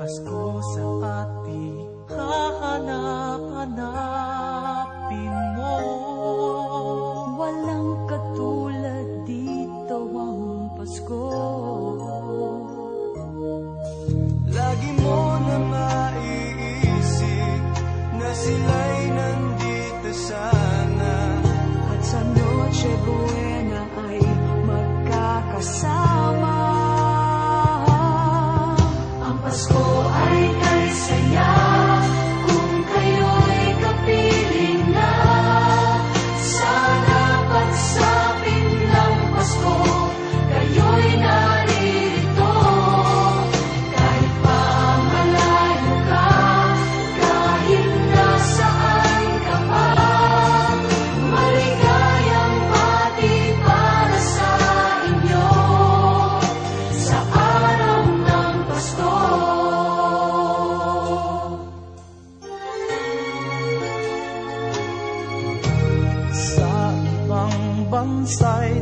Pasko sa ating hahanap-hanapin mo. Walang katulad dito ang Pasko. Lagi mo na maiisip na sila'y nandito sana, At sa Noche Buena ay magkakasama. Ang Pasko ay kay saya kung kayo'y kapiling na. Sana pagsapit ng Pasko, kayo'y narito. Kahit pa malayo ka, kahit nasaan ka pa, maligayang pati para sa inyo sa araw ng Pasko. Sa ibang bansa'y